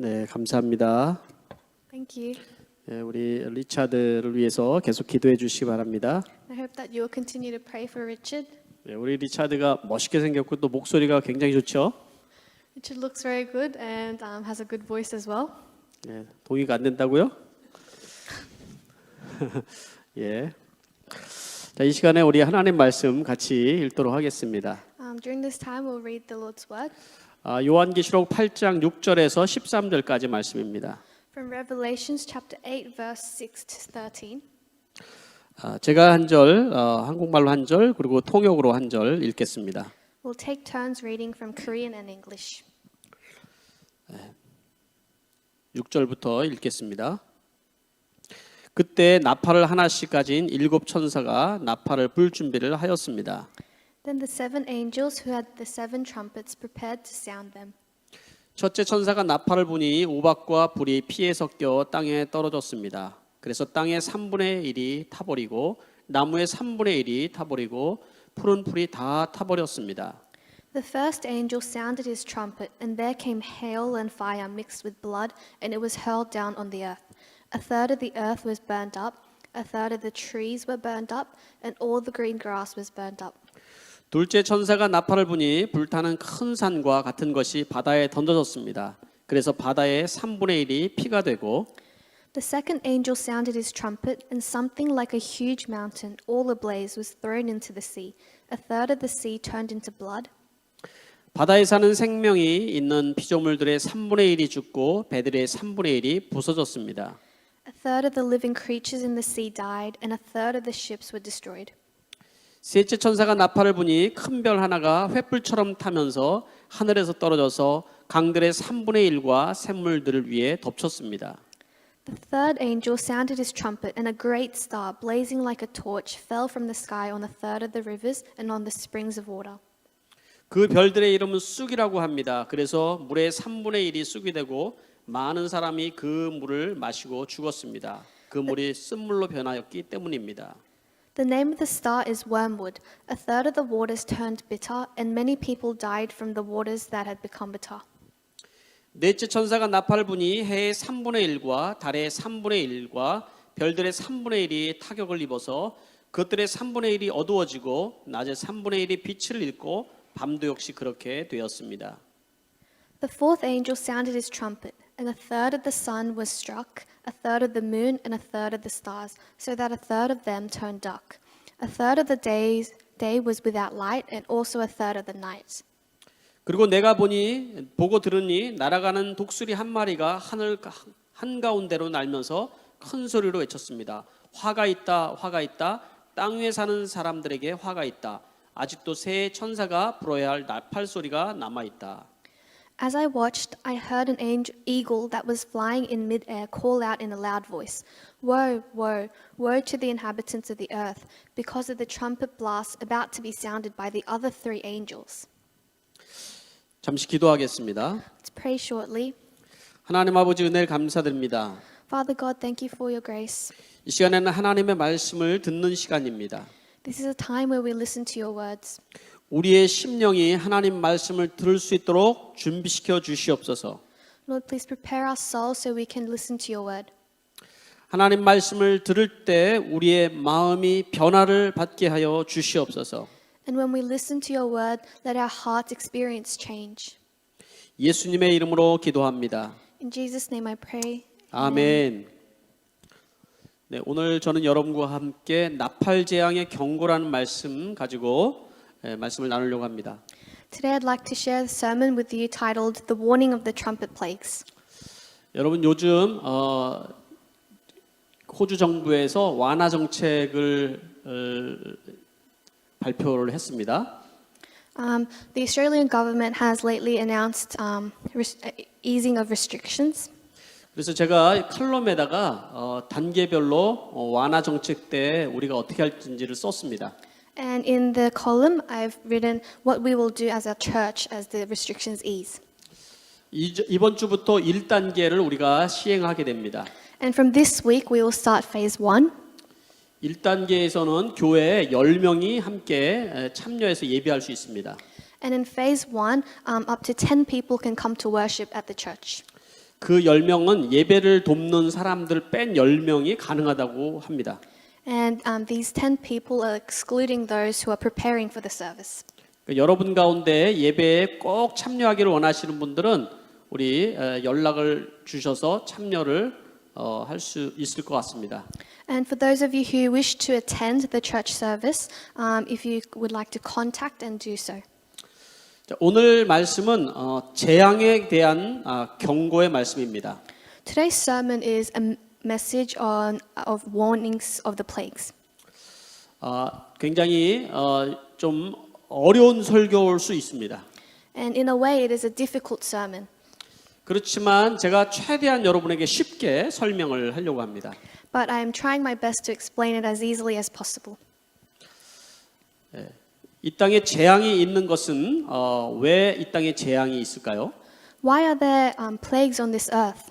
네, 감사합니다. Thank you. 네, 우리 리차드를 위해서 계속 기도해 주시기 바랍니다. I hope that you will continue to pray for Richard. 네, 우리 리차드가 멋있게 생겼고 또 목소리가 굉장히 좋죠. Richard looks very good and has a good voice as well. 네, 동의가 안 된다고요? 예. 자, 이 시간에 우리 하나님 말씀 같이 읽도록 하겠습니다. During this time, we'll read the Lord's word 요한계시록 8장 6절에서 13절까지 말씀입니다. from Revelations chapter 8, verse 6 to 13. 제가 한 절, 한국말로 한 절, 그리고 통역으로 한 절 읽겠습니다. We'll take turns reading from Korean and English. 6절부터 읽겠습니다. 그때 나팔을 하나씩 가진 7 천사가 나팔을 불 준비를 하였습니다. Then the 7 angels who had the 7 trumpets prepared to sound them. 첫째 천사가 나팔을 부니 우박과 불이 피에 섞여 땅에 떨어졌습니다. 그래서 땅의 3분의 1이 타버리고 나무의 3분의 1이 타버리고 푸른 풀이 다 타버렸습니다. The first angel sounded his trumpet, and there came hail and fire mixed with blood, and it was hurled down on the earth. A third of the earth was burned up, a third of the trees were burned up, and all the green grass was burned up. 둘째 천사가 나팔을 부니 불타는 큰 산과 같은 것이 바다에 던져졌습니다. 그래서 바다의 3분의 1이 피가 되고 The second angel sounded his trumpet, and something like a huge mountain, all ablaze, was thrown into the sea. A third of the sea turned into blood. 바다에 사는 생명이 있는 피조물들의 3분의 1이 죽고 배들의 3분의 1이 부서졌습니다. A third of the living creatures in the sea died, and a third of the ships were destroyed. 셋째 천사가 나팔을 부니 큰 별 하나가 횃불처럼 타면서 하늘에서 떨어져서 강들의 3분의 1과 샘물들을 위해 덮쳤습니다. The third angel sounded his trumpet, and a great star, blazing like a torch, fell from the sky on a third of the rivers and on the springs of water. 그 별들의 이름은 쑥이라고 합니다. 그래서 물의 3분의 1이 쑥이 되고 많은 사람이 그 물을 마시고 죽었습니다. 그 물이 쓴물로 변하였기 때문입니다. The name of the star is wormwood. A third of the waters turned bitter, and many people died from the waters that had become bitter. 넷째 천사가 나팔을 부니 해의 3분의 1과 달의 3분의 1과 별들의 3분의 1이 타격을 입어서 그것들의 3분의 1이 어두워지고 낮의 3분의 1이 빛을 잃고 밤도 역시 그렇게 되었습니다. The fourth angel sounded his trumpet, and a third of the sun was struck, a third of the moon, and a third of the stars, so that a third of them turned dark. A third of the day was without light, and also a third of the night. 그리고 내가 보고 들으니 날아가는 독수리 한 마리가 하늘 한가운데로 날면서 큰 소리로 외쳤습니다. 화가 있다, 화가 있다. 땅 위에 사는 사람들에게 화가 있다. 아직도 새 천사가 불어야 할 나팔 소리가 남아 있다. As I watched, I heard an eagle that was flying in midair call out in a loud voice, "Woe, woe, woe to the inhabitants of the earth, because of the trumpet blast about to be sounded by the other 3 angels." 잠시 기도하겠습니다. Let's pray shortly. 하나님 아버지 은혜를 감사드립니다. Father God, thank you for your grace. 이 시간에는 하나님의 말씀을 듣는 시간입니다. This is a time where we listen to your words. 우리의 심령이 하나님 말씀을 들을 수 있도록 준비시켜 주시옵소서. Lord, please prepare our souls so we can listen to your word. 하나님 말씀을 들을 때 우리의 마음이 변화를 받게 하여 주시옵소서. And when we listen to your word, let our hearts experience change. 예수님의 이름으로 기도합니다. In Jesus' name I pray. 아멘. 네, 오늘 저는 여러분과 함께 나팔 재앙의 경고라는 말씀 가지고 말씀을 나누려고 합니다. Today I'd like to share a sermon with you titled The Warning of the Trumpet Plagues. 여러분 요즘 호주 정부에서 완화 정책을 발표를 했습니다. The Australian government has lately announced easing of restrictions. 그래서 제가 칼럼에다가 단계별로 완화 정책 때 우리가 어떻게 할지를 썼습니다. And in the column, I've written what we will do as a church as the restrictions ease. 이번 주부터 1단계를 우리가 시행하게 됩니다. And from this week, we will start phase 1. 1단계에서는 교회에 10명이 함께 참여해서 예배할 수 있습니다. And in phase 1, up to 10 people can come to worship at the church. 그 10명은 예배를 돕는 사람들 뺀 10명이 가능하다고 합니다. And these 10 people are excluding those who are preparing for the service. 그러니까 여러분 가운데 예배에 꼭 참여하기를 원하시는 분들은 우리 연락을 주셔서 참여를 할 수 있을 것 같습니다. And for those of you who wish to attend the church service, if you would like to contact and do so. 자, 오늘 말씀은 재앙에 대한 경고의 말씀입니다. Today's sermon is a message of warnings of the plagues. 굉장히 좀 어려운 설교일 수 있습니다. And in a way, it is a difficult sermon. 그렇지만 제가 최대한 여러분에게 쉽게 설명을 하려고 합니다. But I am trying my best to explain it as easily as possible. 이 땅에 재앙이 있는 것은 왜 이 땅에 재앙이 있을까요? Why are there plagues on this earth?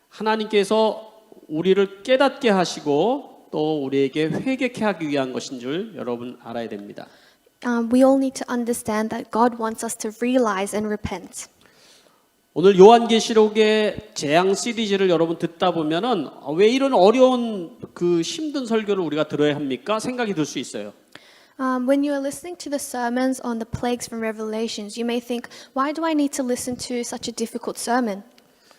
하나님께서 우리를 깨닫게 하시고 또 우리에게 회개케 하기 위한 것인 줄 여러분 알아야 됩니다. We all need to understand that God wants us to realize and repent. 오늘 요한계시록의 재앙 시리즈를 여러분 듣다 보면은 왜 이런 어려운 그 힘든 설교를 우리가 들어야 합니까? 생각이 들 수 있어요. When you are listening to the sermons on the plagues from Revelations, you may think, why do I need to listen to such a difficult sermon?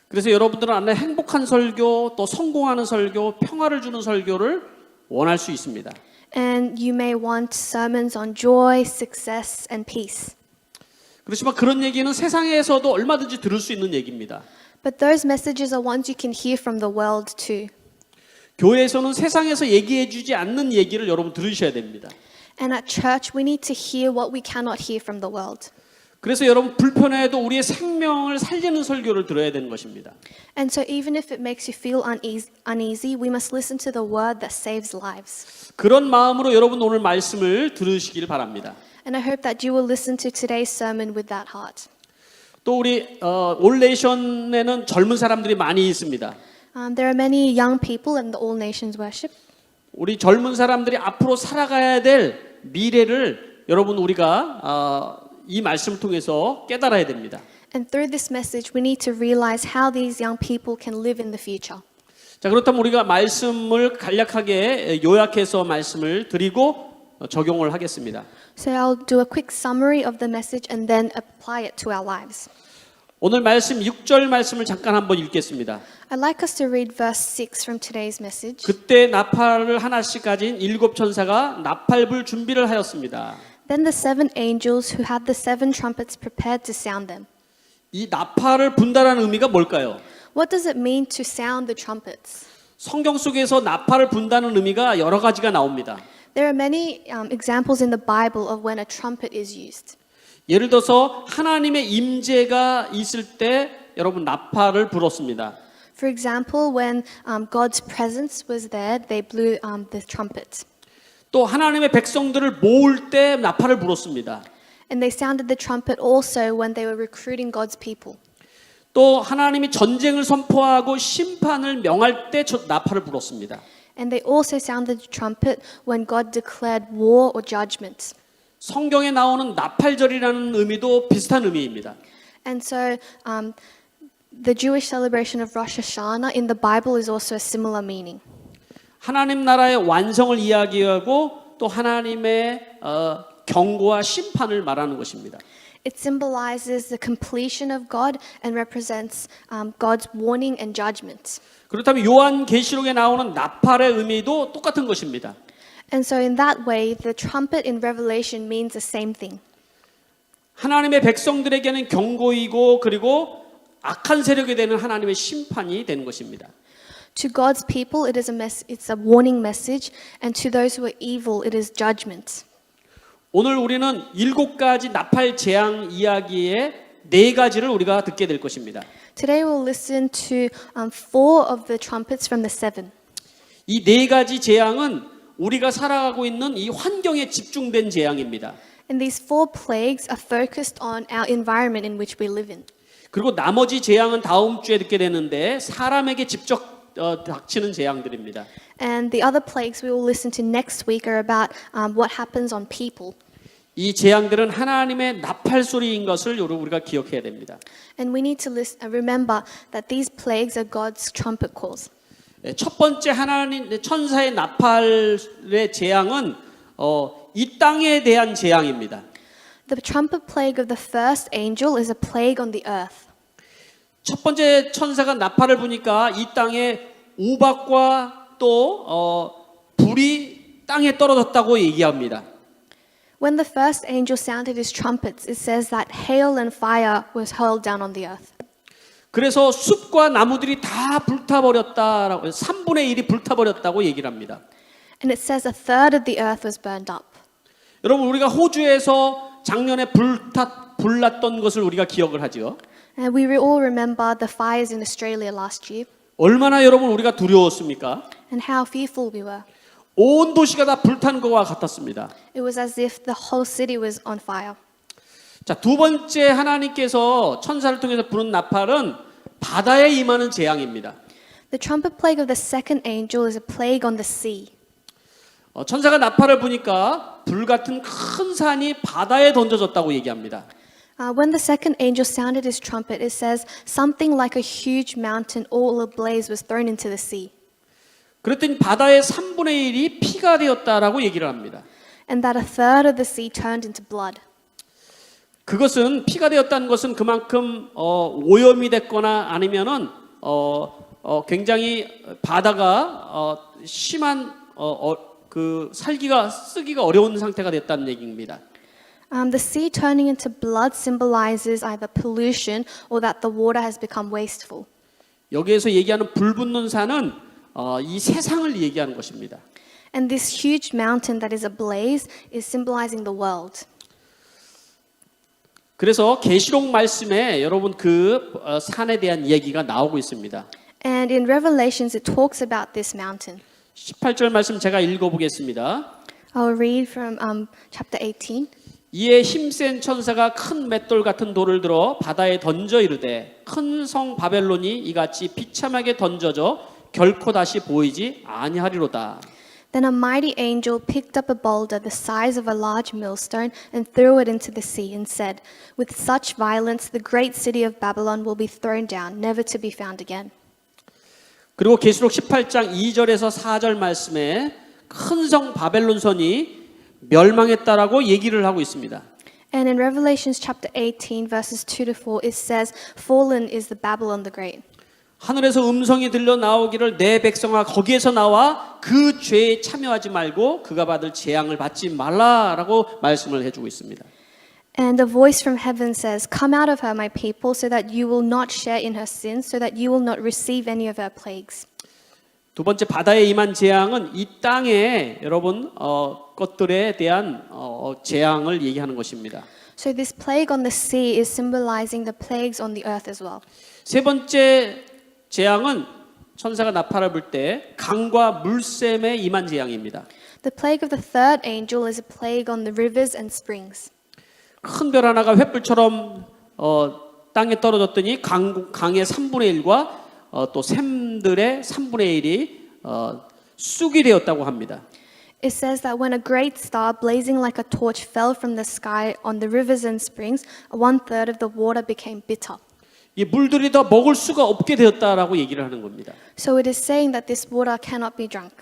그래서 여러분들은 안에 행복한 설교, 또 성공하는 설교, 평화를 주는 설교를 원할 수 있습니다. And you may want sermons on joy, success, and peace. 그렇지만 그런 얘기는 세상에서도 얼마든지 들을 수 있는 얘기입니다. But those messages are ones you can hear from the world too. 교회에서는 세상에서 얘기해 주지 않는 얘기를 여러분 들으셔야 됩니다. And at church, we need to hear what we cannot hear from the world. 그래서 여러분 불편해도 우리의 생명을 살리는 설교를 들어야 되는 것입니다. And so even if it makes you feel uneasy, we must listen to the word that saves lives. 그런 마음으로 여러분 오늘 말씀을 들으시길 바랍니다. And I hope that you will listen to today's sermon with that heart. 또 우리 올네이션에는 젊은 사람들이 많이 있습니다. There are many young people in the All Nations worship. 우리 젊은 사람들이 앞으로 살아가야 될 미래를 여러분 우리가 이 말씀을 통해서 깨달아야 됩니다. And through this message, we need to realize how these young people can live in the future. 자, 그렇다면 우리가 말씀을 간략하게 요약해서 말씀을 드리고 적용을 하겠습니다. So I'll do a quick summary of the message and then apply it to our lives. 오늘 말씀 6절 말씀을 잠깐 한번 읽겠습니다. I'd like us to read verse 6 from today's message. 그때 나팔을 하나씩 가진 7 천사가 나팔불 준비를 하였습니다. Then the 7 angels who had the 7 trumpets prepared to sound them. 이 나팔을 분다라는 의미가 뭘까요? What does it mean to sound the trumpets? 성경 속에서 나팔을 분다는 의미가 여러 가지가 나옵니다. There are many examples in the Bible of when a trumpet is used. 예를 들어서 하나님의 임재가 있을 때 여러분 나팔을 불었습니다. For example, when God's presence was there, they blew the trumpet. 또 하나님의 백성들을 모을 때 나팔을 불었습니다. And they sounded the trumpet also when they were recruiting God's people. 또 하나님이 전쟁을 선포하고 심판을 명할 때 나팔을 불었습니다. And they also sounded the trumpet when God declared war or judgment. 성경에 나오는 나팔절이라는 의미도 비슷한 의미입니다. And so the Jewish celebration of Rosh Hashanah in the Bible is also a similar meaning. 하나님 나라의 완성을 이야기하고 또 하나님의 경고와 심판을 말하는 것입니다. It symbolizes the completion of God and represents God's warning and judgment. 그렇다면 요한계시록에 나오는 나팔의 의미도 똑같은 것입니다. And so in that way, the trumpet in Revelation means the same thing. 하나님의 백성들에게는 경고이고 그리고 악한 세력에 대한 하나님의 심판이 되는 것입니다. To God's people, it's a warning message, and to those who are evil, it is judgment. 오늘 우리는 7가지 나팔 재앙 이야기의 4가지를 우리가 듣게 될 것입니다. Today we'll listen to 4 of the trumpets from the 7. 이 4가지 재앙은 우리가 살아가고 있는 이 환경에 집중된 재앙입니다. And these 4 plagues are focused on our environment in which we live in. 그리고 나머지 재앙은 다음 주에 듣게 되는데 사람에게 직접 닥치는 재앙들입니다. And the other plagues we will listen to next week are about what happens on people. 이 재앙들은 하나님의 나팔 소리인 것을 여러분 우리가 기억해야 됩니다. And we need to remember that these plagues are God's trumpet calls. 첫 번째 하나님 천사의 나팔의 재앙은 이 땅에 대한 재앙입니다. The trumpet plague of the first angel is a plague on the earth. 첫 번째 천사가 나팔을 부니까 이 땅에 우박과 또 불이 땅에 떨어졌다고 얘기합니다. When the first angel sounded his trumpets, it says that hail and fire was hurled down on the earth. 그래서 숲과 나무들이 다 불타버렸다라고 3분의 1이 불타버렸다고 얘기를 합니다. And it says a third of the earth was burned up. 여러분 우리가 호주에서 작년에 불났던 것을 우리가 기억을 하죠. And we all remember the fires in Australia last year 얼마나 여러분 우리가 두려웠습니까? and how fearful we were. 온 도시가 다 불탄 것과 같았습니다. It was as if the whole city was on fire. 자, 두 번째 하나님께서 천사를 통해서 부른 나팔은 바다에 임하는 재앙입니다. The trumpet plague of the second angel is a plague on the sea. 천사가 나팔을 부니까 불 같은 큰 산이 바다에 던져졌다고 얘기합니다. When the second angel sounded his trumpet, it says something like a huge mountain all ablaze was thrown into the sea. 그랬더니 바다의 3분의 1이 피가 되었다라고 얘기를 합니다. And that a third of the sea turned into blood. 그것은 피가 되었다는 것은 그만큼 오염이 됐거나 아니면은 굉장히 바다가 심한 그 쓰기가 어려운 상태가 됐다는 얘기입니다. The sea turning into blood symbolizes either pollution or that the water has become wasteful. 여기에서 얘기하는 불 붙는 산은 이 세상을 얘기하는 것입니다. And this huge mountain that is ablaze is symbolizing the world. 그래서 계시록 말씀에 여러분 그 산에 대한 얘기가 나오고 있습니다. And in Revelations it talks about this mountain. 18절 말씀 제가 읽어보겠습니다. I'll read from chapter 18. 이에 힘센 천사가 큰 맷돌 같은 돌을 들어 바다에 던져 이르되 큰 성 바벨론이 이같이 비참하게 던져져 결코 다시 보이지 아니하리로다. Then a mighty angel picked up a boulder the size of a large millstone and threw it into the sea and said, With such violence the great city of Babylon will be thrown down, never to be found again. 그리고 계시록 18장 2절에서 4절 말씀에 큰 성 바벨론 선이 멸망했다라고 얘기를 하고 있습니다. And in Revelations chapter 18 verses 2 to 4 it says, Fallen is the Babylon the Great. 하늘에서 음성이 들려 나오기를 내 백성아 거기에서 나와 그 죄에 참여하지 말고 그가 받을 재앙을 받지 말라라고 말씀을 해주고 있습니다. And a voice from heaven says, Come out of her, my people, so that you will not share in her sins, so that you will not receive any of her plagues. 두 번째 바다에 임한 재앙은 이 땅에 여러분 것들에 대한 재앙을 얘기하는 것입니다. So this plague on the sea is symbolizing the plagues on the earth as well. 세 번째 재앙은 천사가 나팔을 불 때 강과 물샘에 임한 재앙입니다. The plague of the third angel is a plague on the rivers and springs. 큰 별 하나가 횃불처럼 땅에 떨어졌더니 강의 3분의 1과 또 샘들의 3분의 1이 쑥이 되었다고 합니다. It says that when a great star blazing like a torch fell from the sky on the rivers and springs, 1/3 of the water became bitter. 이 물들이 더 먹을 수가 없게 되었다라고 얘기를 하는 겁니다. So it is saying that this water cannot be drunk.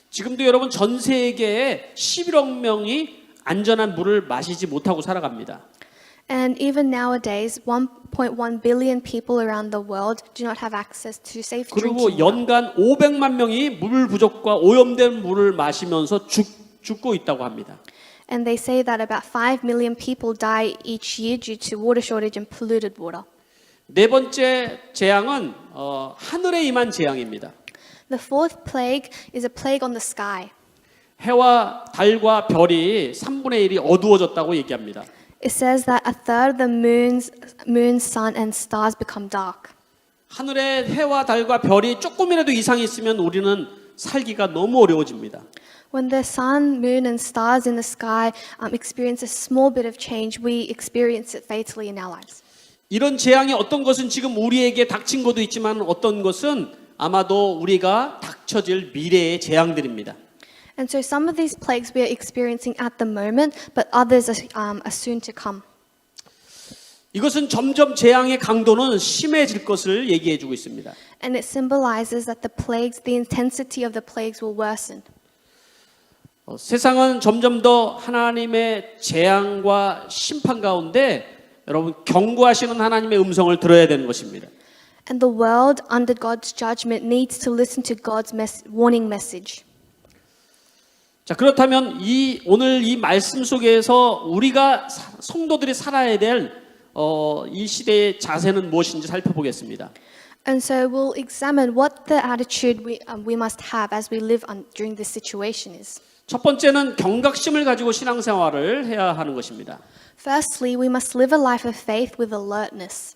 지금도 여러분 전 세계에 11억 명이 안전한 물을 마시지 못하고 살아갑니다. And even nowadays, 1.1 billion people around the world do not have access to safe 그리고 drinking water. 연간 500만 명이 물 부족과 오염된 물을 마시면서 죽고 있다고 합니다. And they say that about 5 million people die each year due to water shortage and polluted water. 네 번째 재앙은 하늘에 임한 재앙입니다. The fourth plague is a plague on the sky. 해와 달과 별이 3분의 1이 어두워졌다고 얘기합니다. It says that a third of the moon, sun, and stars become dark. 하늘에 해와 달과 별이 조금이라도 이상이 있으면 우리는 살기가 너무 어려워집니다. When the sun, moon, and stars in the sky experience a small bit of change, we experience it fatally in our lives. 이런 재앙이 어떤 것은 지금 우리에게 닥친 것도 있지만 어떤 것은 아마도 우리가 닥쳐질 미래의 재앙들입니다. And so some of these plagues we are experiencing at the moment, but others are soon to come. 이것은 점점 재앙의 강도는 심해질 것을 얘기해 주고 있습니다. And it symbolizes that the intensity of the plagues will worsen. 세상은 점점 더 하나님의 재앙과 심판 가운데 여러분 경고하시는 하나님의 음성을 들어야 되는 것입니다. And the world under God's judgment needs to listen to God's warning message. 자, 그렇다면 오늘 이 말씀 속에서 우리가 성도들이 살아야 될 이 시대의 자세는 무엇인지 살펴보겠습니다. And so we'll examine what the attitude we must have as we live during this situation is. 첫 번째는 경각심을 가지고 신앙생활을 해야 하는 것입니다. Firstly, we must live a life of faith with alertness.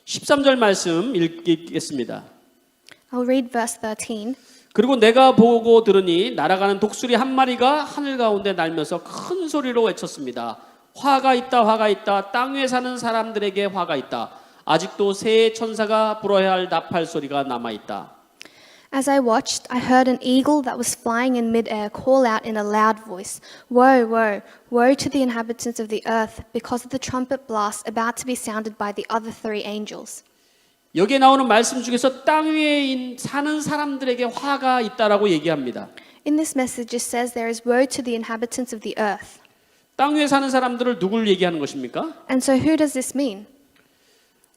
13절 말씀 읽겠습니다. I'll read verse 13. 그리고 내가 보고 들으니 날아가는 독수리 한 마리가 하늘 가운데 날면서 큰 소리로 외쳤습니다. 화가 있다, 화가 있다. 땅 위에 사는 사람들에게 화가 있다. 아직도 새 천사가 불어야 할 나팔 소리가 남아 있다. As I watched, I heard an eagle that was flying in midair call out in a loud voice, "Woe, woe, woe to the inhabitants of the earth because of the trumpet blast about to be sounded by the other three angels." 여기에 나오는 말씀 중에서 땅 위에 사는 사람들에게 화가 있다라고 얘기합니다. In this message, it says there is woe to the inhabitants of the earth. 땅 위에 사는 사람들을 누굴 얘기하는 것입니까? And so who does this mean?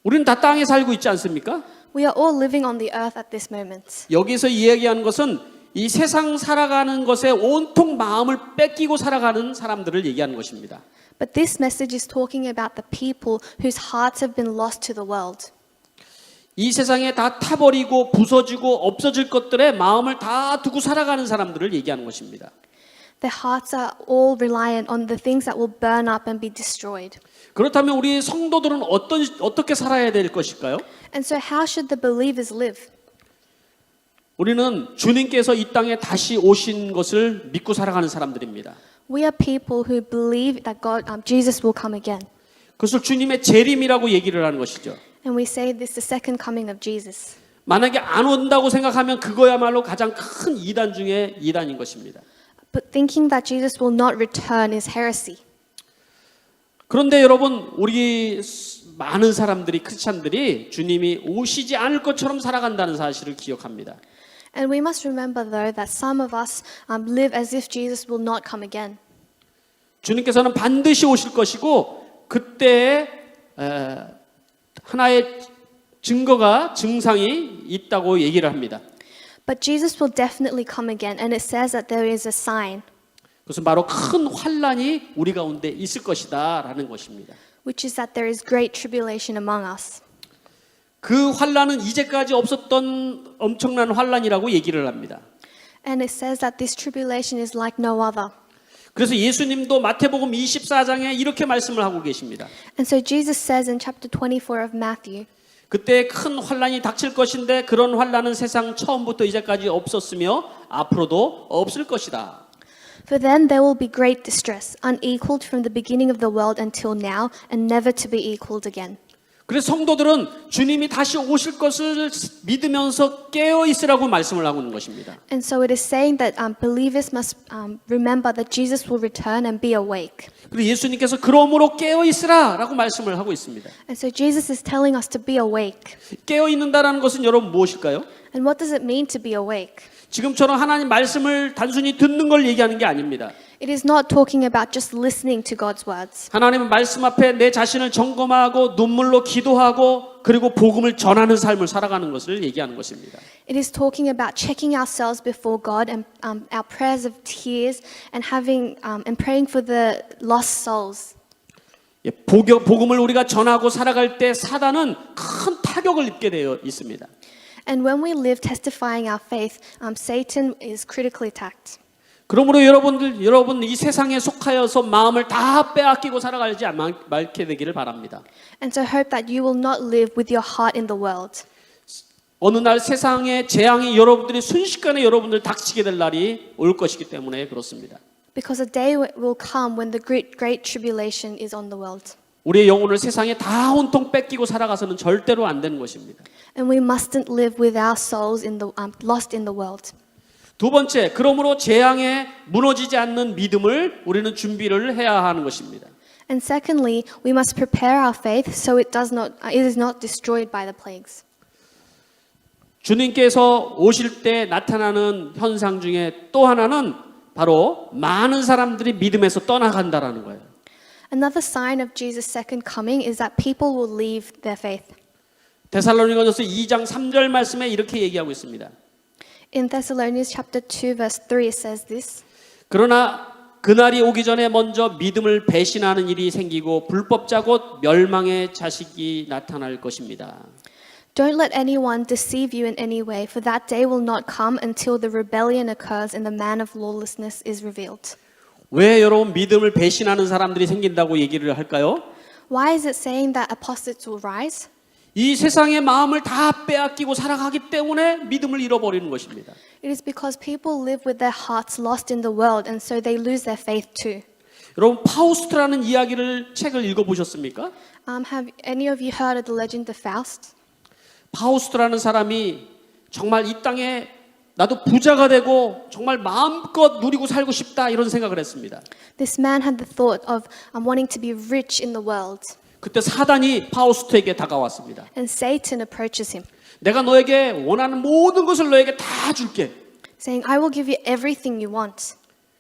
우리는 다 땅에 살고 있지 않습니까? We are all living on the earth at this moment. 여기서 이야기하는 것은 이 세상 살아가는 것에 온통 마음을 뺏기고 살아가는 사람들을 얘기하는 것입니다. But this message is talking about the people whose hearts have been lost to the world. 이 세상에 다 타버리고 부서지고 없어질 것들에 마음을 다 두고 살아가는 사람들을 얘기하는 것입니다. Their hearts are all reliant on the things that will burn up and be destroyed. 그렇다면 우리 성도들은 어떻게 살아야 될 것일까요? And so how should the believers live? 우리는 주님께서 이 땅에 다시 오신 것을 믿고 살아가는 사람들입니다. We are people who believe that Jesus will come again. 그것을 주님의 재림이라고 얘기를 하는 것이죠. And we say this is the second coming of Jesus. 만약에 안 온다고 생각하면 그거야말로 가장 큰 이단 중에 이단인 것입니다. But thinking that Jesus will not return is heresy. 그런데 여러분, 우리 많은 사람들이 크리스찬들이 주님이 오시지 않을 것처럼 살아간다는 사실을 기억합니다. And we must remember though that some of us live as if Jesus will not come again. 주님께서는 반드시 오실 것이고 그때 하나의 증상이 있다고 얘기를 합니다. But Jesus will definitely come again, and it says that there is a sign, 그것은 바로 큰 환란이 우리 가운데 있을 것이다라는 것입니다. which is that there is great tribulation among us. 그 환란은 이제까지 없었던 엄청난 환란이라고 얘기를 합니다. And it says that this tribulation is like no other. 그래서 예수님도 마태복음 24장에 이렇게 말씀을 하고 계십니다. And so Jesus says in chapter 24 of Matthew, 그때 큰 환란이 닥칠 것인데 그런 환란은 세상 처음부터 이제까지 없었으며 앞으로도 없을 것이다. "For then there will be great distress, unequaled from the beginning of the world until now, and never to be equaled again." 그래서 성도들은 주님이 다시 오실 것을 믿으면서 깨어 있으라고 말씀을 하고 있는 것입니다. And so it is saying that believers must remember that Jesus will return and be awake. 그리고 예수님께서 그러므로 깨어 있으라라고 말씀을 하고 있습니다. And so Jesus is telling us to be awake. 깨어 있는다라는 것은 여러분 무엇일까요? And what does it mean to be awake? 지금처럼 하나님 말씀을 단순히 듣는 걸 얘기하는 게 아닙니다. It is not talking about just listening to God's words. 하나님의 말씀 앞에 내 자신을 점검하고 눈물로 기도하고 그리고 복음을 전하는 삶을 살아가는 것을 얘기하는 것입니다. It is talking about checking ourselves before God and our prayers of tears and and praying for the lost souls. 복음을 우리가 전하고 살아갈 때 사단은 큰 타격을 입게 되어 있습니다. And when we live testifying our faith, Satan is critically attacked. 그러므로 여러분 이 세상에 속하여서 마음을 다 빼앗기고 살아가지 않게 되기를 바랍니다. And so hope that you will not live with your heart in the world. 어느 날 세상의 재앙이 여러분들이 순식간에 여러분들 닥치게 될 날이 올 것이기 때문에 그렇습니다. Because a day will come when the great tribulation is on the world. 우리의 영혼을 세상에 다 온통 뺏기고 살아가서는 절대로 안 되는 것입니다. And we mustn't live with our souls lost in the world. 두 번째, 그러므로 재앙에 무너지지 않는 믿음을 우리는 준비를 해야 하는 것입니다. And secondly, we must prepare our faith so it is not destroyed by the plagues. 주님께서 오실 때 나타나는 현상 중에 또 하나는 바로 많은 사람들이 믿음에서 떠나간다라는 거예요. Another sign of Jesus' second coming is that people will leave their faith. 데살로니가전서 2장 3절 말씀에 이렇게 얘기하고 있습니다. In Thessalonians chapter 2 verse 3 it says this. 그러나 그날이 오기 전에 먼저 믿음을 배신하는 일이 생기고 불법자 곧 멸망의 자식이 나타날 것입니다. Don't let anyone deceive you in any way, for that day will not come until the rebellion occurs and the man of lawlessness is revealed. 왜 여러분 믿음을 배신하는 사람들이 생긴다고 얘기를 할까요? Why is it saying that apostates will rise? 이 세상의 마음을 다 빼앗기고 살아가기 때문에 믿음을 잃어버리는 것입니다. It is because people live with their hearts lost in the world and so they lose their faith too. 여러분 파우스트라는 이야기를 책을 읽어보셨습니까? Have any of you heard of the legend of Faust? 파우스트라는 사람이 정말 이 땅에 나도 부자가 되고 정말 마음껏 누리고 살고 싶다 이런 생각을 했습니다. This man had the thought of wanting to be rich in the world. 그때 사단이 파우스트에게 다가왔습니다. And Satan approaches him, 내가 너에게 원하는 모든 것을 너에게 다 줄게. saying, I will give you everything you want.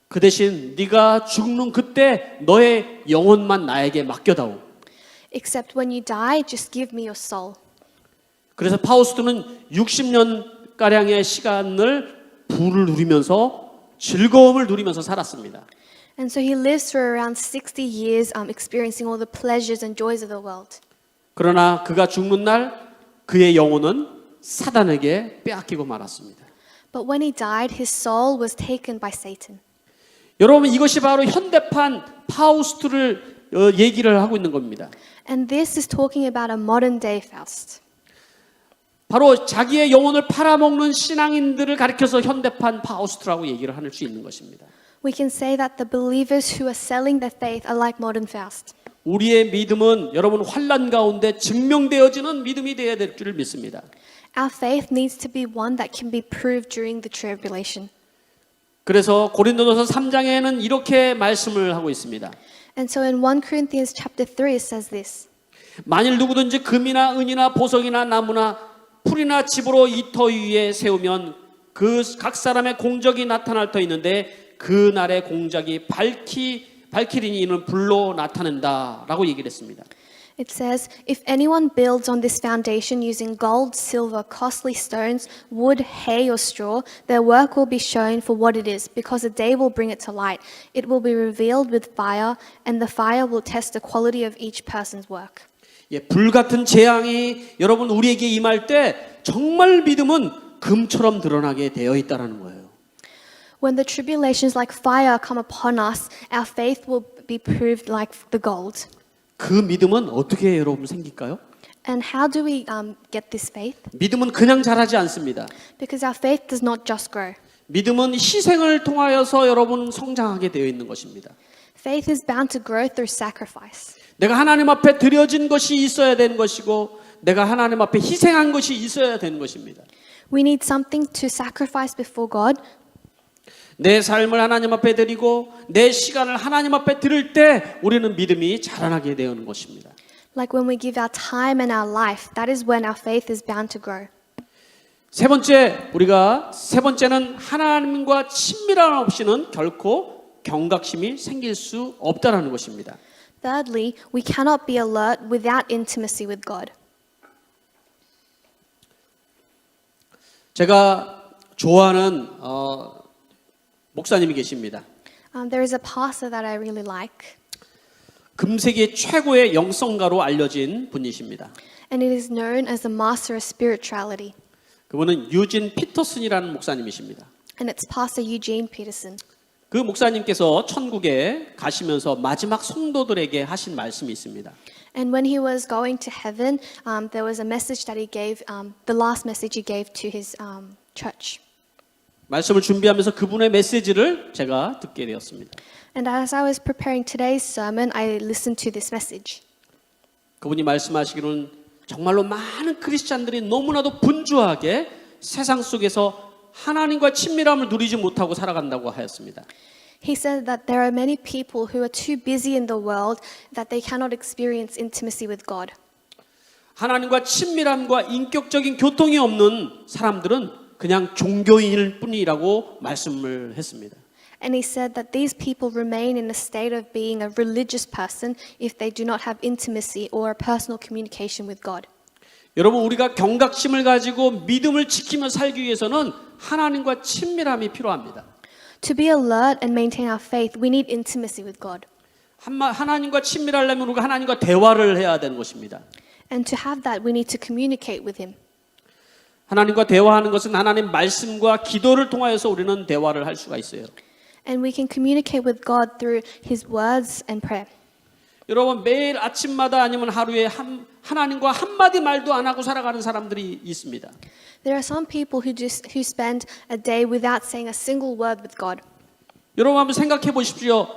그 대신 네가 죽는 그때 너의 영혼만 나에게 맡겨다오. Except when you die, just give me your soul. 그래서 파우스트는 60년가량의 시간을 부를 누리면서 즐거움을 누리면서 살았습니다. And so he lives for around 60 years experiencing all the pleasures and joys of the world. 그러나 그가 죽는 날 그의 영혼은 사단에게 빼앗기고 말았습니다. But when he died, his soul was taken by Satan. 여러분 이것이 바로 현대판 파우스트를 얘기를 하고 있는 겁니다. And this is talking about a modern day Faust. 바로 자기의 영혼을 팔아먹는 신앙인들을 가리켜서 현대판 파우스트라고 얘기를 할 수 있는 것입니다. We can say that the believers who are selling their faith are like modern Faust. 우리의 믿음은 여러분 환난 가운데 증명되어지는 믿음이 되어야 될 줄 믿습니다. Our faith needs to be one that can be proved during the tribulation. 그래서 고린도전서 3장에는 이렇게 말씀을 하고 있습니다. And so in 1 Corinthians chapter 3 it says this. 만일 누구든지 금이나 은이나 보석이나 나무나 풀이나 집으로 이 터 위에 세우면 그 각 사람의 공적이 나타날 터 있는데 그 날의 공작이 밝히리니 이는 불로 나타낸다라고 얘기를 했습니다. It says, if anyone builds on this foundation using gold, silver, costly stones, wood, hay, or straw, their work will be shown for what it is, because a day will bring it to light. It will be revealed with fire, and the fire will test the quality of each person's work. 예, 불같은 재앙이 여러분 우리에게 임할 때 정말 믿음은 금처럼 드러나게 되어 있다라는 거예요. When the tribulations like fire come upon us, our faith will be proved like the gold. 그 믿음은 어떻게 여러분 생길까요? And how do we get this faith? 믿음은 그냥 자라지 않습니다. Because our faith does not just grow. 믿음은 희생을 통하여서 여러분 성장하게 되어 있는 것입니다. Faith is bound to grow through sacrifice. 내가 하나님 앞에 드려진 것이 있어야 되는 것이고 내가 하나님 앞에 희생한 것이 있어야 되는 것입니다. We need something to sacrifice before God. 내 삶을 하나님 앞에 드리고 내 시간을 하나님 앞에 드릴 때 우리는 믿음이 자라나게 되는 것입니다. Like when we give our time and our life, that is when our faith is bound to grow. 세 번째는 하나님과 친밀함 없이는 결코 경각심이 생길 수 없다라는 것입니다. Thirdly, we cannot be alert without intimacy with God. 제가 좋아하는 목사님이 계십니다. There is a pastor that I really like, 금세기 최고의 영성가로 알려진 분이십니다. and it is known as the master of spirituality. 그분은 유진 피터슨이라는 목사님이십니다. And it's Pastor Eugene Peterson. 그 목사님께서 천국에 가시면서 마지막 성도들에게 하신 말씀이 있습니다. And when he was going to heaven, there was a message that he gave, the last message he gave to his church. 말씀을 준비하면서 그분의 메시지를 제가 듣게 되었습니다. And as I was preparing today's sermon, I listened to this message. 그분이 말씀하시기로는 정말로 많은 크리스찬들이 너무나도 분주하게 세상 속에서 하나님과 친밀함을 누리지 못하고 살아간다고 하였습니다. He said that there are many people who are too busy in the world that they cannot experience intimacy with God. 하나님과 친밀함과 인격적인 교통이 없는 사람들은 그냥 종교인일 뿐이라고 말씀을 했습니다. And he said that these people remain in a state of being a religious person if they do not have intimacy or a personal communication with God. 여러분, 우리가 경각심을 가지고 믿음을 지키며 살기 위해서는 하나님과 친밀함이 필요합니다. To be alert and maintain our faith, we need intimacy with God. 하나님과 친밀하려면 우리가 하나님과 대화를 해야 되는 것입니다. And to have that, we need to communicate with Him. 하나님과 대화하는 것은 하나님 말씀과 기도를 통하여서 우리는 대화를 할 수가 있어요. And we can communicate with God through His words and prayer. 여러분, 매일 아침마다 아니면 하루에 하나님과 한마디 말도 안 하고 살아가는 사람들이 있습니다. There are some people who spend a day without saying a single word with God. 여러분 한번 생각해 보십시오.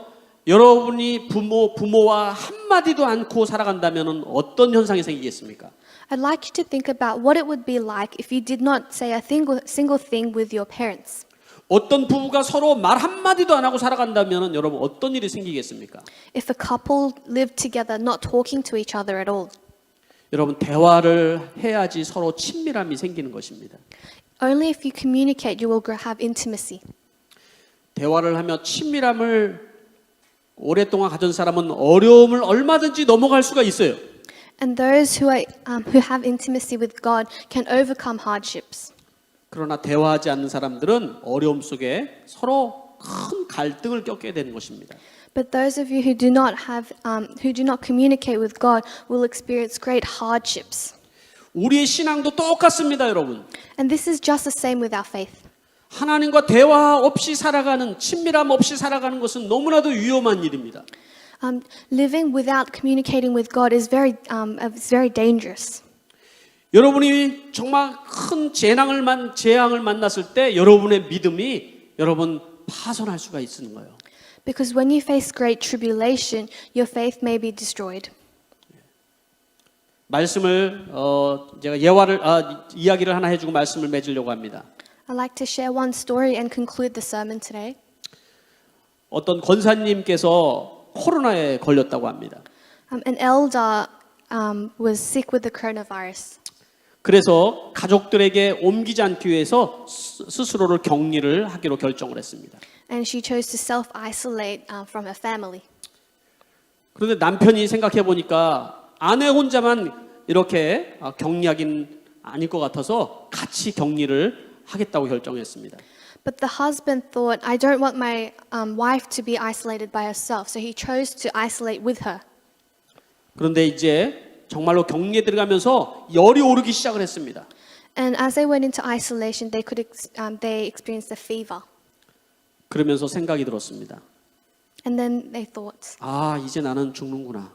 여러분이 부모와 한마디도 않고 살아간다면 어떤 현상이 생기겠습니까? I'd like you to think about what it would be like if you did not say a single thing with your parents. 어떤 부부가 서로 말 한마디도 안 하고 살아간다면 여러분 어떤 일이 생기겠습니까? If a couple lived together not talking to each other at all. 여러분 대화를 해야지 서로 친밀함이 생기는 것입니다. Only if you communicate you will have intimacy. 대화를 하며 친밀함을 오랫동안 가진 사람은 어려움을 얼마든지 넘어갈 수가 있어요. And those who have intimacy with God can overcome hardships. 그러나 대화하지 않는 사람들은 어려움 속에 서로 큰 갈등을 겪게 되는 것입니다. But those of you who do not communicate with God will experience great hardships. 우리의 신앙도 똑같습니다, 여러분. And this is just the same with our faith. 하나님과 대화 없이 살아가는 친밀함 없이 살아가는 것은 너무나도 위험한 일입니다. Living without communicating with God is very dangerous. 여러분이 정말 큰 재앙을 만났을 때 여러분의 믿음이 여러분 파손할 수가 있는 거예요. Because when you face great tribulation, your faith may be destroyed. 말씀을 제가 이야기를 하나 해주고 말씀을 맺으려고 합니다. I'd like to share one story and conclude the sermon today. 어떤 권사님께서 코로나에 걸렸다고 합니다. An elder was sick with the coronavirus. 그래서 가족들에게 옮기지 않기 위해서 스스로를 격리를 하기로 결정을 했습니다. And she chose to self-isolate from her family. 그런데 남편이 생각해 보니까 아내 혼자만 이렇게 격리하긴 아닐 것 같아서 같이 격리를 하겠다고 결정했습니다. But the husband thought, I don't want my wife to be isolated by herself, so he chose to isolate with her. 그런데 이제 정말로 격리에 들어가면서 열이 오르기 시작을 했습니다. And as they went into isolation, they experienced a fever. 그러면서 생각이 들었습니다. And then they thought, 아, 이제 나는 죽는구나.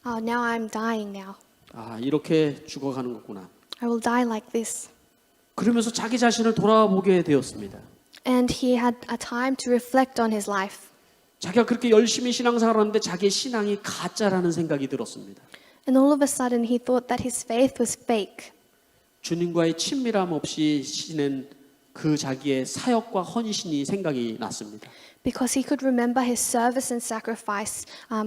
oh, now I'm dying now. 아, 이렇게 죽어가는 거구나. I will die like this. 그러면서 자기 자신을 돌아보게 되었습니다. And he had a time to reflect on his life. 자기가 그렇게 열심히 신앙생활을 하는데 자기의 신앙이 가짜라는 생각이 들었습니다. And all of a sudden he thought that his faith was fake. 주님과의 친밀함 없이 지낸 그 자기의 사역과 헌신이 생각이 났습니다. Because he could remember his service and sacrifice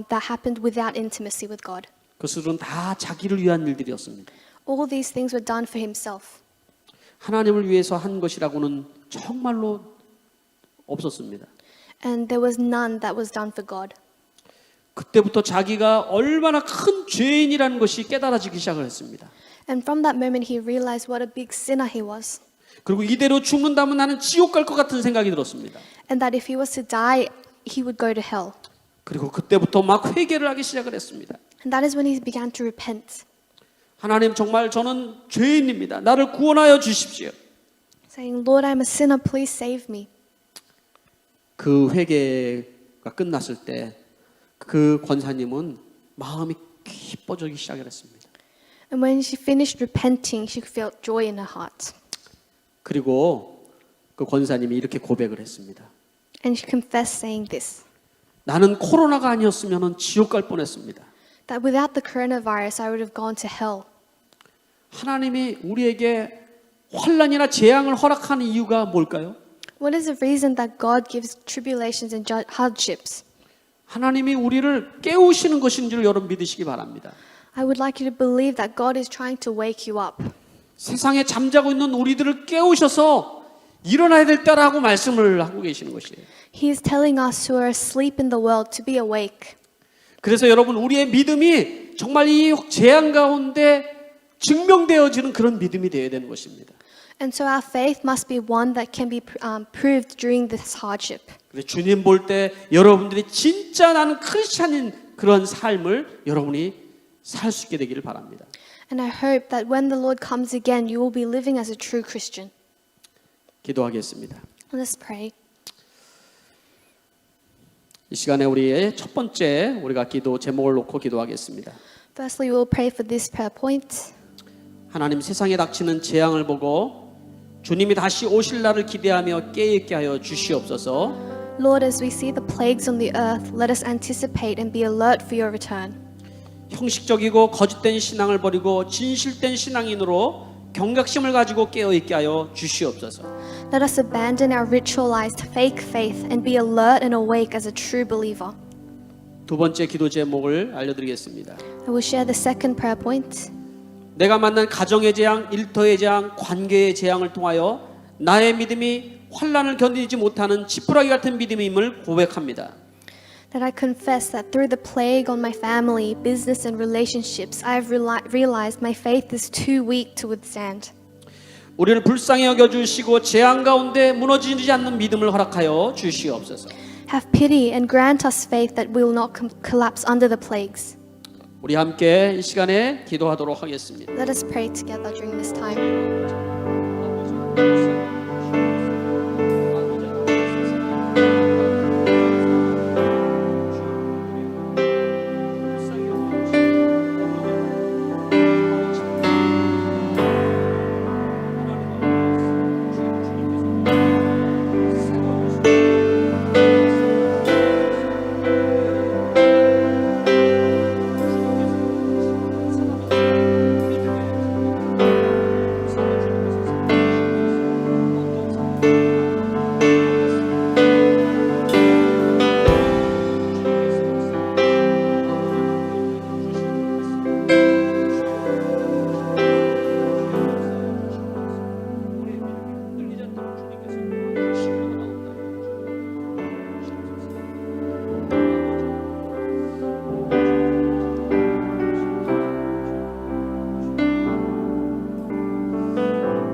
that happened without intimacy with God. 그것은 다 자기를 위한 일들이었습니다. All these things were done for himself. 하나님을 위해서 한 것이라고는 정말로 없었습니다. And there was none that was done for God. 그때부터 자기가 얼마나 큰 죄인이라는 것이 깨달아지기 시작을 했습니다. And from that moment he realized what a big sinner he was. 그리고 이대로 죽는다면 나는 지옥 갈 것 같은 생각이 들었습니다. And that if he was to die, he would go to hell. 그리고 그때부터 막 회개를 하기 시작을 했습니다. And that is when he began to repent. 하나님 정말 저는 죄인입니다. 나를 구원하여 주십시오. Saying, Lord, I'm a sinner, please save me. 그 회개가 끝났을 때 그 권사님은 마음이 기뻐지기 시작했습니다. And when she finished repenting, she felt joy in her heart. 그리고 그 권사님이 이렇게 고백을 했습니다. And she confessed saying this, 나는 코로나가 아니었으면 지옥 갈 뻔했습니다. that without the coronavirus, I would have gone to hell. 하나님이 우리에게 환난이나 재앙을 허락하는 이유가 뭘까요? What is the reason that God gives tribulations and hardships? 하나님이 우리를 깨우시는 것인 줄 여러분 믿으시기 바랍니다. I would like you to believe that God is trying to wake you up. 세상에 잠자고 있는 우리들을 깨우셔서 일어나야 될 때라고 말씀을 하고 계시는 것이에요. He is telling us who are asleep in the world to be awake. 그래서 여러분 우리의 믿음이 정말 이 재앙 가운데 증명되어지는 그런 믿음이 되어야 되는 것입니다. And so our faith must be one that can be proved during this hardship. 그래서 주님 볼 때 여러분들이 진짜 나는 크리스찬인 그런 삶을 여러분이 살 수 있게 되기를 바랍니다. And I hope that when the Lord comes again, you will be living as a true Christian. 기도하겠습니다. Let's pray. 이 시간에 우리의 첫 번째 우리가 기도 제목을 놓고 기도하겠습니다. Firstly, we will pray for this prayer point. 하나님 세상에 닥치는 재앙을 보고 주님이 다시 오실 날을 기대하며 깨어있게 하여 주시옵소서. Lord, as we see the plagues on the earth, let us anticipate and be alert for your return. 형식적이고 거짓된 신앙을 버리고 진실된 신앙인으로 경각심을 가지고 깨어있게 하여 주시옵소서. Let us abandon our ritualized fake faith and be alert and awake as a true believer. 두 번째 기도 제목을 알려드리겠습니다. I will share the second prayer point. 내가 만난 가정의 재앙, 일터의 재앙, 관계의 재앙을 통하여 나의 믿음이 환난을 견디지 못하는 지푸라기 같은 믿음임을 고백합니다. That I confess that through the plague on my family, business and relationships, I have realized my faith is too weak to withstand. 우리를 불쌍히 여겨주시고 재앙 가운데 무너지지 않는 믿음을 허락하여 주시옵소서. Have pity and grant us faith that we will not collapse under the plagues. 우리 함께 이 시간에 기도하도록 하겠습니다. Let us pray together during this time.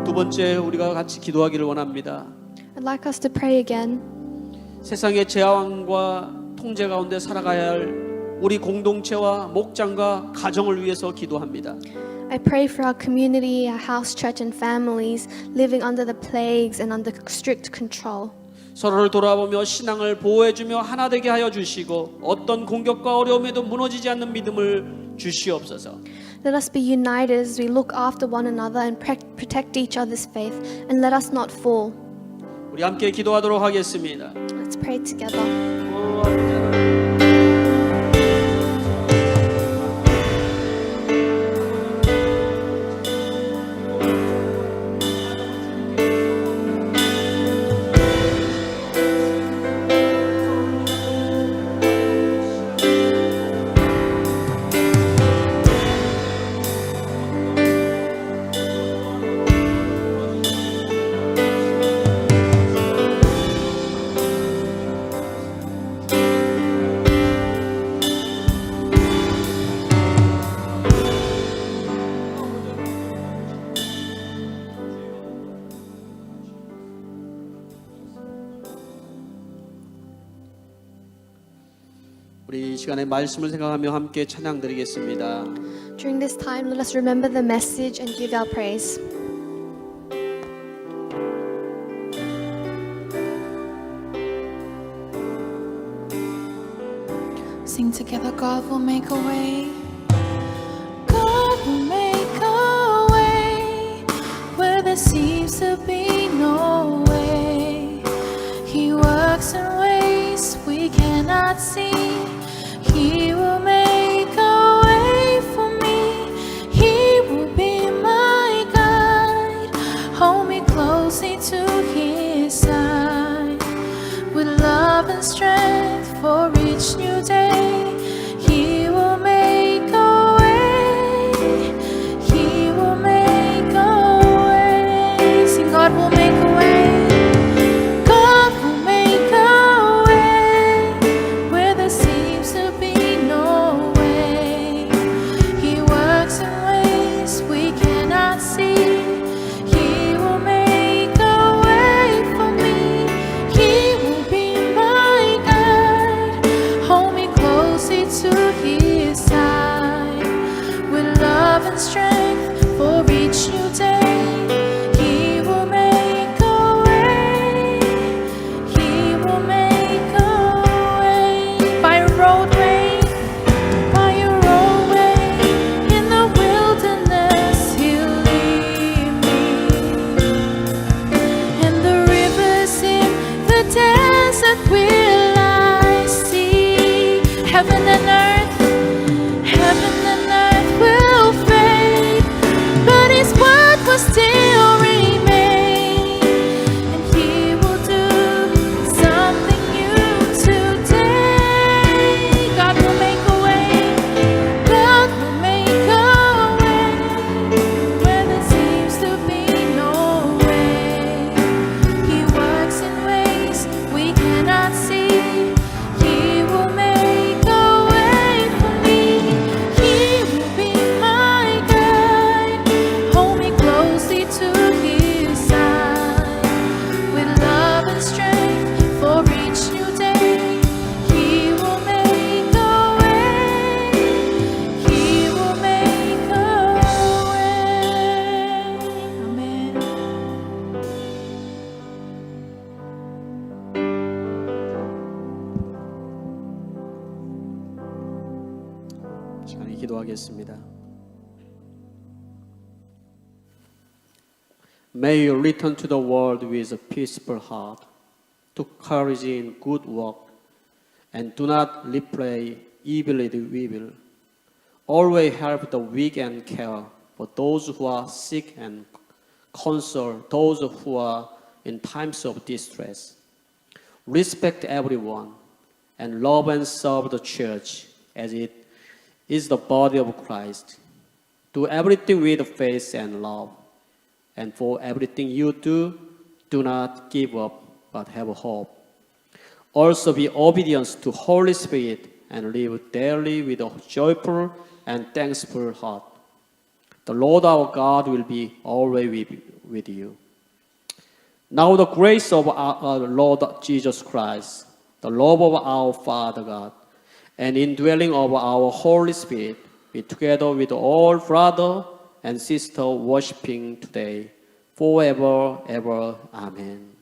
두 번째 우리가 같이 기도하기를 원합니다. I'd like us to pray again. 세상의 재앙과 통제 가운데 살아가야 할 우리 공동체와 목장과 가정을 위해서 기도합니다. I pray for our community, our house church and families living under the plagues and under strict control. 서로를 돌아보며 신앙을 보호해주며 하나 되게 하여 주시고 어떤 공격과 어려움에도 무너지지 않는 믿음을 주시옵소서. Let us be united as we look after one another and protect each other's faith, and let us not fall. 우리 함께 기도하도록 하겠습니다. Let's pray together. 우리 이 시간에 말씀을 생각하며 함께 찬양 드리겠습니다. During this time, let us remember the message and give our praise. Sing together, God will make a way. God will make a way where there seems to be no way. He works in ways we cannot see. He will make a way for me. He will be my guide. love and strength for each new day. He will make a way. He will make a way by a roadway, by a roadway in the wilderness. He'll lead me, and the rivers in the desert will I see. Heaven and earth will fade, but His word will still remain, and He will do something new today. God will make a way. God will make a way where there seems to be no way. He works in ways we cannot see. He will make a way for me. He will be my guide. Hold me closely to His side with love and strength for each new day. He will make a way. He will make a way. Amen. 시간에 기도하겠습니다. May you return to the world with a peaceful heart, to courage in good work, and do not repay evil with evil. Always help the weak and care for those who are sick, and console those who are in times of distress. Respect everyone, and love and serve the church as it is the body of Christ. Do everything with faith and love. And for everything you do, do not give up, but have hope. Also be obedient to Holy Spirit and live daily with a joyful and thankful heart. The Lord our God will be always with you. Now the grace of our Lord Jesus Christ, the love of our Father God, and indwelling of our Holy Spirit be together with all brother and sister worshiping today, forever, ever. Amen.